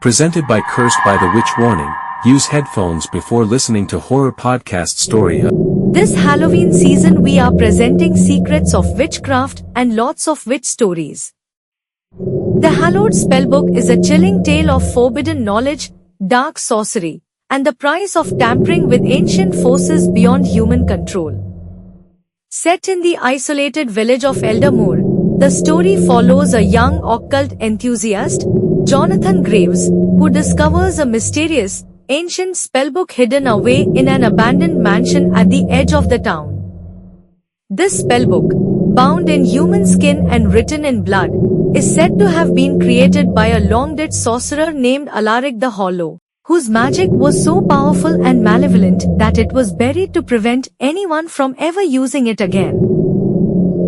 Presented by Cursed by the Witch. Warning, use headphones before listening to horror podcast story. This Halloween season we are presenting secrets of witchcraft and lots of witch stories. The Hallowed Spellbook is a chilling tale of forbidden knowledge, dark sorcery, and the price of tampering with ancient forces beyond human control. Set in the isolated village of Eldermoor, the story follows a young occult enthusiast, Jonathan Graves, who discovers a mysterious, ancient spellbook hidden away in an abandoned mansion at the edge of the town. This spellbook, bound in human skin and written in blood, is said to have been created by a long-dead sorcerer named Alaric the Hollow, whose magic was so powerful and malevolent that it was buried to prevent anyone from ever using it again.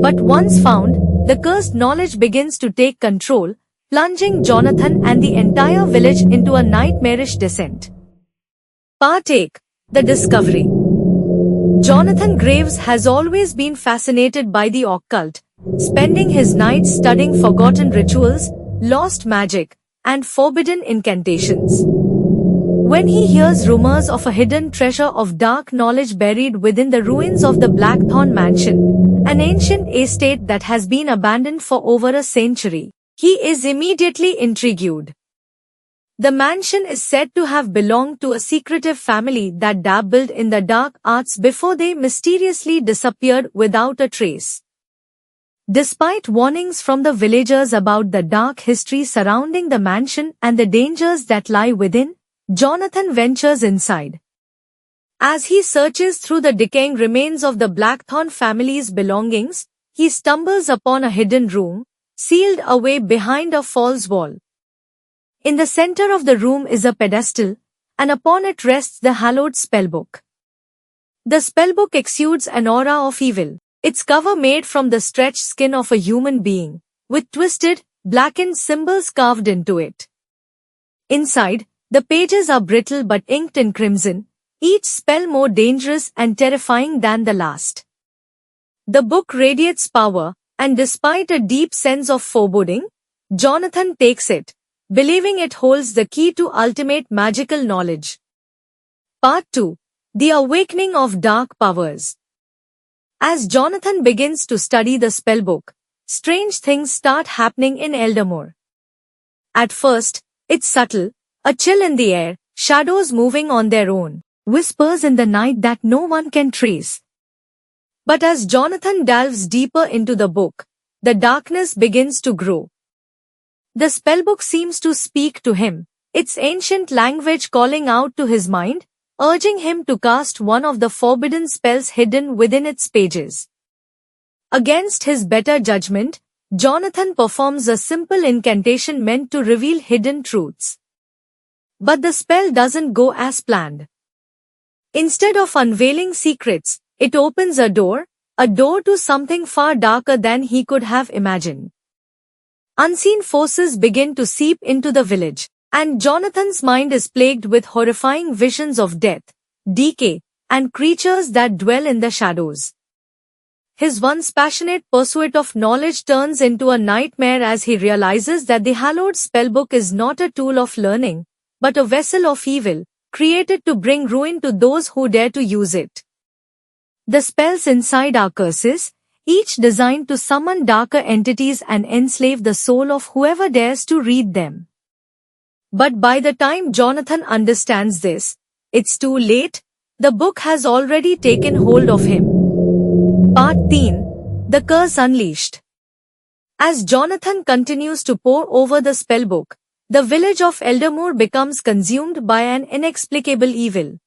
But once found, the cursed knowledge begins to take control, plunging Jonathan and the entire village into a nightmarish descent. Part 8. The Discovery. Jonathan Graves has always been fascinated by the occult, spending his nights studying forgotten rituals, lost magic, and forbidden incantations. When he hears rumors of a hidden treasure of dark knowledge buried within the ruins of the Blackthorn Mansion, an ancient estate that has been abandoned for over a century, he is immediately intrigued. The mansion is said to have belonged to a secretive family that dabbled in the dark arts before they mysteriously disappeared without a trace. Despite warnings from the villagers about the dark history surrounding the mansion and the dangers that lie within, Jonathan ventures inside. As he searches through the decaying remains of the Blackthorn family's belongings, he stumbles upon a hidden room, sealed away behind a false wall. In the center of the room is a pedestal, and upon it rests the Hallowed Spellbook. The spellbook exudes an aura of evil, its cover made from the stretched skin of a human being, with twisted, blackened symbols carved into it. Inside, the pages are brittle but inked in crimson, each spell more dangerous and terrifying than the last. The book radiates power, and despite a deep sense of foreboding, Jonathan takes it, believing it holds the key to ultimate magical knowledge. Part 2. The Awakening of Dark Powers. As Jonathan begins to study the spellbook, strange things start happening in Eldermoor. At first, it's subtle, a chill in the air, shadows moving on their own, whispers in the night that no one can trace. But as Jonathan delves deeper into the book, the darkness begins to grow. The spellbook seems to speak to him, its ancient language calling out to his mind, urging him to cast one of the forbidden spells hidden within its pages. Against his better judgment, Jonathan performs a simple incantation meant to reveal hidden truths. But the spell doesn't go as planned. Instead of unveiling secrets, it opens a door to something far darker than he could have imagined. Unseen forces begin to seep into the village, and Jonathan's mind is plagued with horrifying visions of death, decay, and creatures that dwell in the shadows. His once passionate pursuit of knowledge turns into a nightmare as he realizes that the Hallowed Spellbook is not a tool of learning, but a vessel of evil, created to bring ruin to those who dare to use it. The spells inside are curses, each designed to summon darker entities and enslave the soul of whoever dares to read them. But by the time Jonathan understands this, it's too late. The book has already taken hold of him. Part 10. The Curse Unleashed. As Jonathan continues to pore over the spellbook, the village of Eldermoor becomes consumed by an inexplicable evil.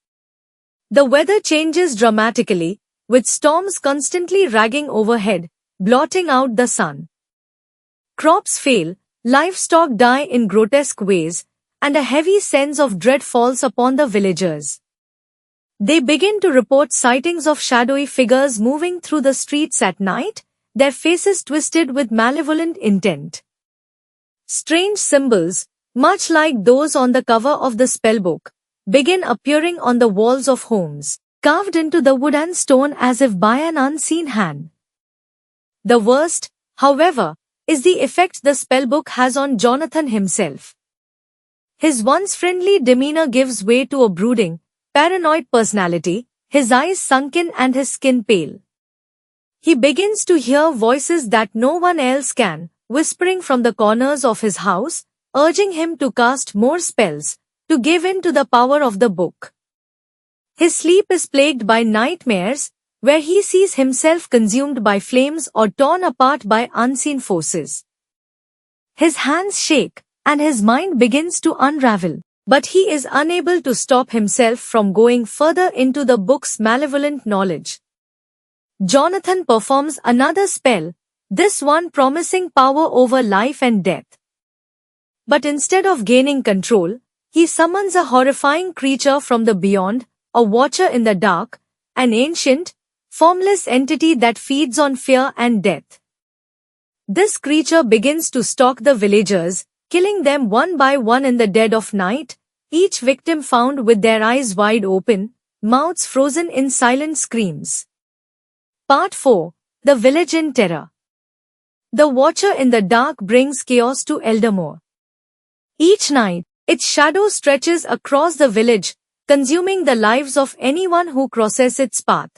The weather changes dramatically, with storms constantly ragging overhead, blotting out the sun. Crops fail, livestock die in grotesque ways, and a heavy sense of dread falls upon the villagers. They begin to report sightings of shadowy figures moving through the streets at night, their faces twisted with malevolent intent. Strange symbols, much like those on the cover of the spellbook, begin appearing on the walls of homes, carved into the wood and stone as if by an unseen hand. The worst, however, is the effect the spellbook has on Jonathan himself. His once friendly demeanor gives way to a brooding, paranoid personality, his eyes sunken and his skin pale. He begins to hear voices that no one else can, whispering from the corners of his house, urging him to cast more spells, to give in to the power of the book. His sleep is plagued by nightmares, where he sees himself consumed by flames or torn apart by unseen forces. His hands shake, and his mind begins to unravel, but he is unable to stop himself from going further into the book's malevolent knowledge. Jonathan performs another spell, this one promising power over life and death. But instead of gaining control, he summons a horrifying creature from the beyond, a watcher in the dark, an ancient, formless entity that feeds on fear and death. This creature begins to stalk the villagers, killing them one by one in the dead of night, each victim found with their eyes wide open, mouths frozen in silent screams. Part 4. The Village in Terror. The Watcher in the Dark brings chaos to Eldermore. Each night, its shadow stretches across the village, consuming the lives of anyone who crosses its path.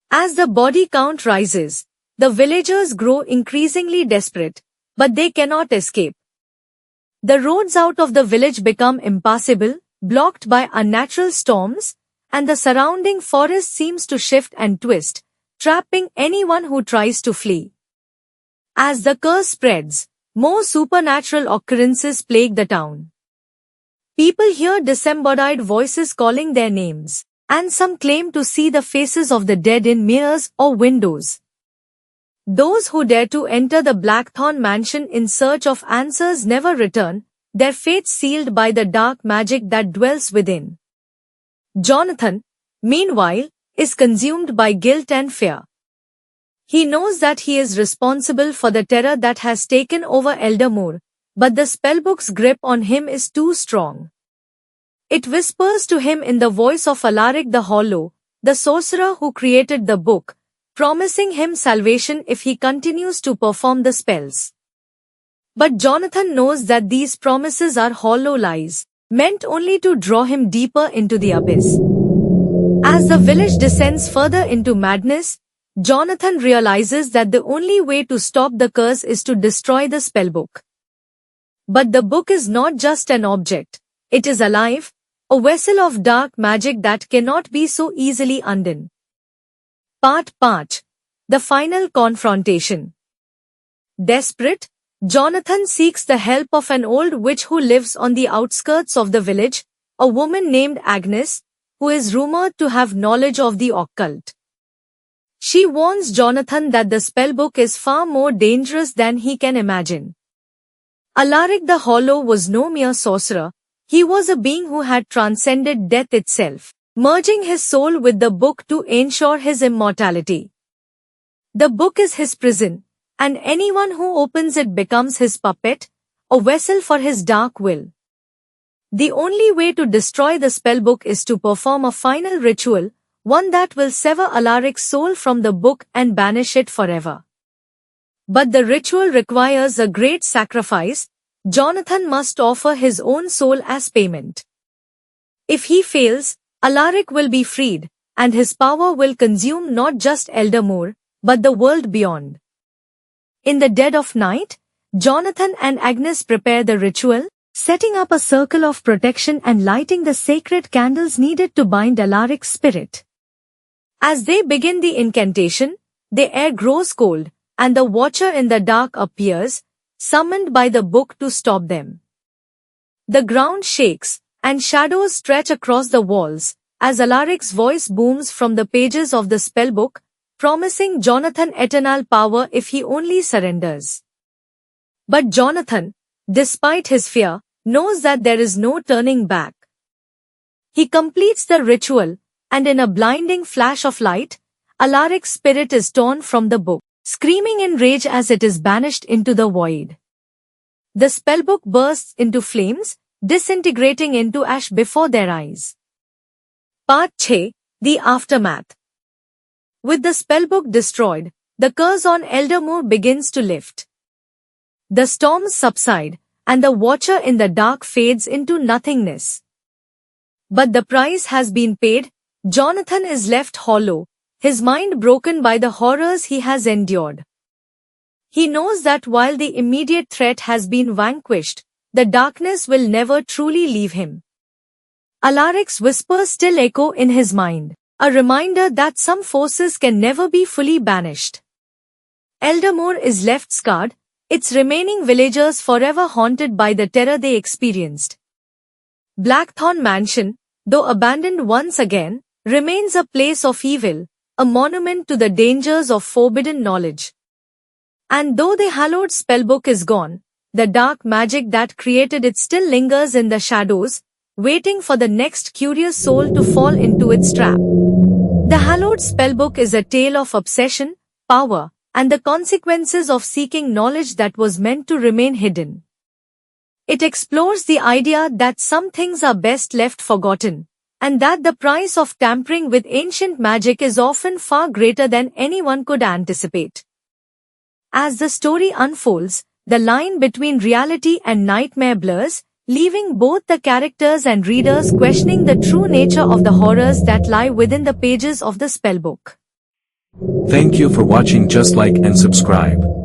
As the body count rises, the villagers grow increasingly desperate, but they cannot escape. The roads out of the village become impassable, blocked by unnatural storms, and the surrounding forest seems to shift and twist, trapping anyone who tries to flee. As the curse spreads, more supernatural occurrences plague the town. People hear disembodied voices calling their names, and some claim to see the faces of the dead in mirrors or windows. Those who dare to enter the Blackthorn mansion in search of answers never return, their fates sealed by the dark magic that dwells within. Jonathan, meanwhile, is consumed by guilt and fear. He knows that he is responsible for the terror that has taken over Eldermore, but the spellbook's grip on him is too strong. It whispers to him in the voice of Alaric the Hollow, the sorcerer who created the book, promising him salvation if he continues to perform the spells. But Jonathan knows that these promises are hollow lies, meant only to draw him deeper into the abyss. As the village descends further into madness, Jonathan realizes that the only way to stop the curse is to destroy the spellbook. But the book is not just an object, it is alive, a vessel of dark magic that cannot be so easily undone. Part 5. The Final Confrontation. Desperate, Jonathan seeks the help of an old witch who lives on the outskirts of the village, a woman named Agnes, who is rumored to have knowledge of the occult. She warns Jonathan that the spellbook is far more dangerous than he can imagine. Alaric the Hollow was no mere sorcerer, he was a being who had transcended death itself, merging his soul with the book to ensure his immortality. The book is his prison, and anyone who opens it becomes his puppet, a vessel for his dark will. The only way to destroy the spellbook is to perform a final ritual, one that will sever Alaric's soul from the book and banish it forever. But the ritual requires a great sacrifice. Jonathan must offer his own soul as payment. If he fails, Alaric will be freed, and his power will consume not just Eldermore, but the world beyond. In the dead of night, Jonathan and Agnes prepare the ritual, setting up a circle of protection and lighting the sacred candles needed to bind Alaric's spirit. As they begin the incantation, the air grows cold, and the Watcher in the Dark appears, summoned by the book to stop them. The ground shakes, and shadows stretch across the walls, as Alaric's voice booms from the pages of the spellbook, promising Jonathan eternal power if he only surrenders. But Jonathan, despite his fear, knows that there is no turning back. He completes the ritual, and in a blinding flash of light, Alaric's spirit is torn from the book, screaming in rage as it is banished into the void. The spellbook bursts into flames, disintegrating into ash before their eyes. Part 6. The Aftermath. With the spellbook destroyed, the curse on Eldermore begins to lift. The storms subside, and the watcher in the dark fades into nothingness. But the price has been paid. Jonathan is left hollow, his mind broken by the horrors he has endured. He knows that while the immediate threat has been vanquished, the darkness will never truly leave him. Alaric's whispers still echo in his mind, a reminder that some forces can never be fully banished. Eldermore is left scarred, its remaining villagers forever haunted by the terror they experienced. Blackthorn Mansion, though abandoned once again, remains a place of evil, a monument to the dangers of forbidden knowledge. And though the hallowed spellbook is gone, the dark magic that created it still lingers in the shadows, waiting for the next curious soul to fall into its trap. The hallowed spellbook is a tale of obsession, power, and the consequences of seeking knowledge that was meant to remain hidden. It explores the idea that some things are best left forgotten, and that the price of tampering with ancient magic is often far greater than anyone could anticipate. As the story unfolds, the line between reality and nightmare blurs, leaving both the characters and readers questioning the true nature of the horrors that lie within the pages of the spellbook. Thank you for watching. Just like and subscribe.